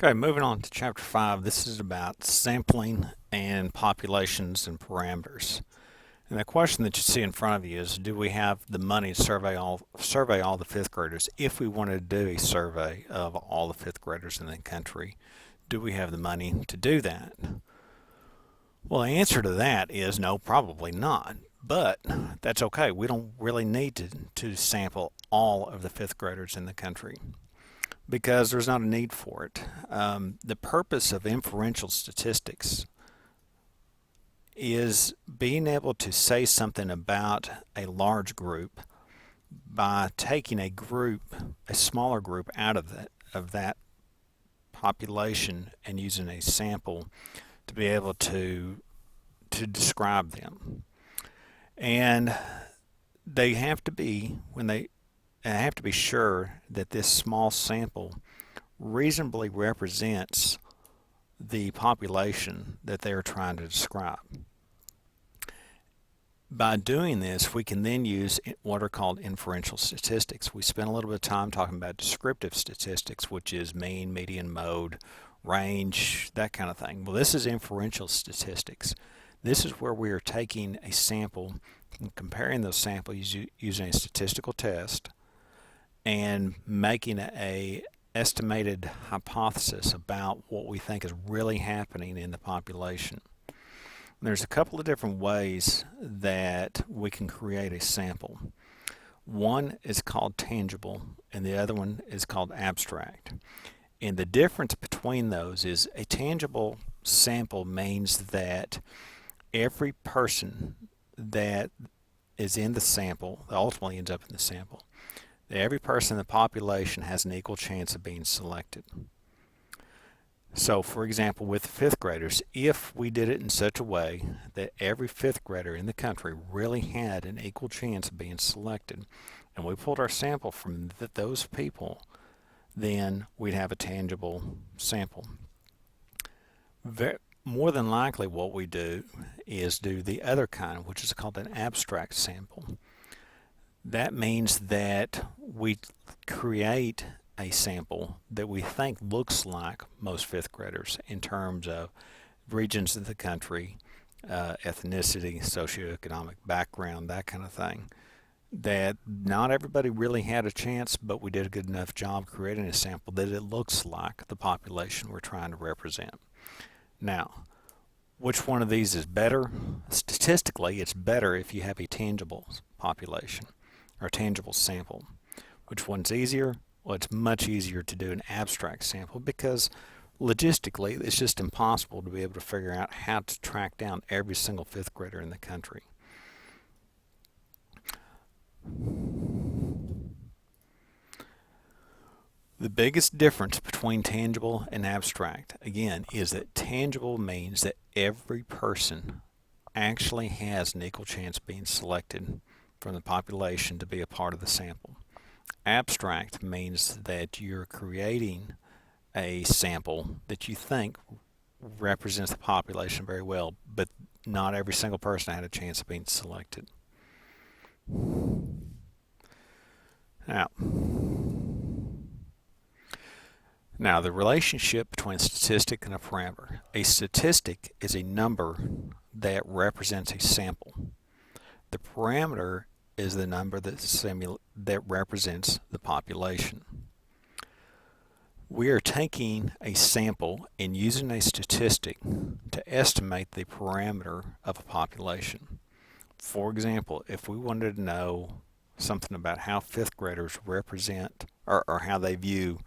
Okay, moving on to chapter 5. This is about sampling and populations and parameters. And the question that you see in front of you is, do we have the money to survey all the fifth graders? If we wanted to do a survey of all the fifth graders in the country, do we have the money to do that? Well, the answer to that is no, probably not. But that's okay. We don't really need to sample all of the fifth graders in the country because there's not a need for it. The purpose of inferential statistics is being able to say something about a large group by taking a smaller group out of that population and using a sample to be able to describe them. And they have to be when they have to be sure that this small sample reasonably represents the population that they are trying to describe. By doing this, we can then use what are called inferential statistics. We spent a little bit of time talking about descriptive statistics, which is mean, median, mode, range, that kind of thing. Well, this is inferential statistics. This is where we are taking a sample and comparing those samples using a statistical test and making a estimated hypothesis about what we think is really happening in the population. There's a couple of different ways that we can create a sample. One is called tangible and the other one is called abstract. And the difference between those is a tangible sample means that every person that is in the sample, that ultimately ends up in the sample, that every person in the population has an equal chance of being selected. So, for example, with fifth graders, if we did it in such a way that every fifth grader in the country really had an equal chance of being selected, and we pulled our sample from those people, then we'd have a tangible sample. More than likely, what we do is do the other kind, which is called an abstract sample. That means that we create a sample that we think looks like most fifth graders in terms of regions of the country, ethnicity, socioeconomic background, that kind of thing. That not everybody really had a chance, but we did a good enough job creating a sample that it looks like the population we're trying to represent. Now, which one of these is better? Statistically, it's better if you have a tangible population or a tangible sample. Which one's easier? Well, it's much easier to do an abstract sample because logistically it's just impossible to be able to figure out how to track down every single fifth grader in the country. The biggest difference between tangible and abstract, again, is that tangible means that every person actually has an equal chance of being selected from the population to be a part of the sample. Abstract means that you're creating a sample that you think represents the population very well, but not every single person had a chance of being selected. Now, the relationship between a statistic and a parameter. A statistic is a number that represents a sample. The parameter is the number that represents the population. We are taking a sample and using a statistic to estimate the parameter of a population. For example, if we wanted to know something about how fifth graders represent or how they view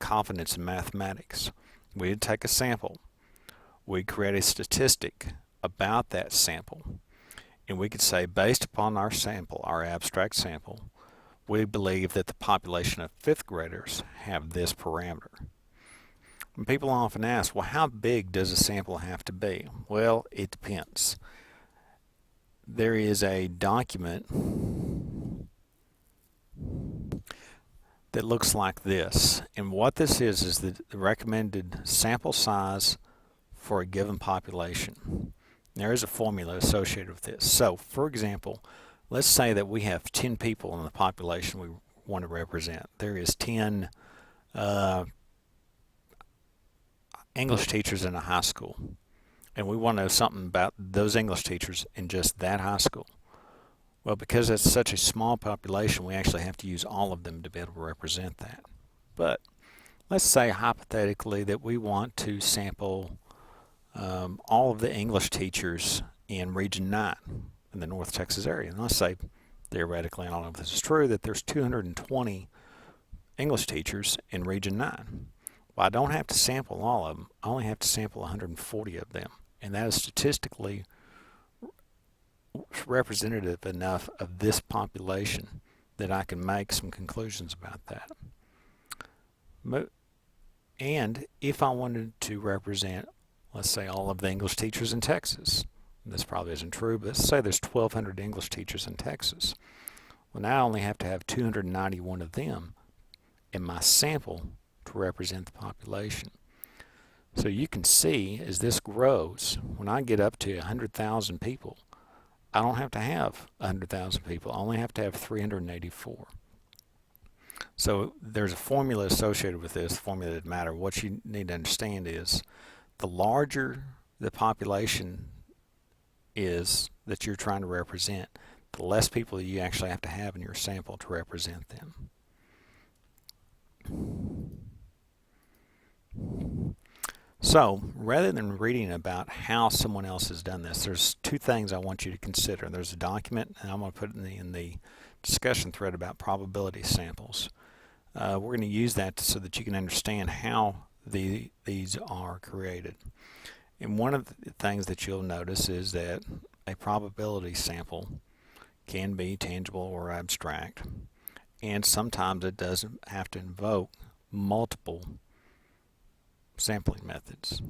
confidence in mathematics, we'd take a sample. We'd create a statistic about that sample. And we could say, based upon our sample, our abstract sample, we believe that the population of fifth graders have this parameter. And people often ask, well, how big does a sample have to be? Well, it depends. There is a document that looks like this. And what this is the recommended sample size for a given population. There is a formula associated with this. So, for example, let's say that we have 10 people in the population we want to represent. There is 10 English teachers in a high school, and we want to know something about those English teachers in just that high school. Well, because it's such a small population, we actually have to use all of them to be able to represent that. But let's say hypothetically that we want to sample all of the English teachers in Region 9 in the North Texas area. And let's say, theoretically, I don't know if this is true, that there's 220 English teachers in Region 9. Well, I don't have to sample all of them. I only have to sample 140 of them. And that is statistically representative enough of this population that I can make some conclusions about that. And if I wanted to represent, let's say, all of the English teachers in Texas, this probably isn't true, but let's say there's 1,200 English teachers in Texas. Well, now I only have to have 291 of them in my sample to represent the population. So you can see as this grows, when I get up to 100,000 people, I don't have to have 100,000 people. I only have to have 384. So there's a formula associated with this. The formula doesn't matter. What you need to understand is the larger the population is that you're trying to represent, the less people you actually have to have in your sample to represent them. So rather than reading about how someone else has done this, there's two things I want you to consider. There's a document, and I'm going to put it in the discussion thread about probability samples. We're going to use that so that you can understand how these are created. And one of the things that you'll notice is that a probability sample can be tangible or abstract, and sometimes it doesn't have to invoke multiple sampling methods.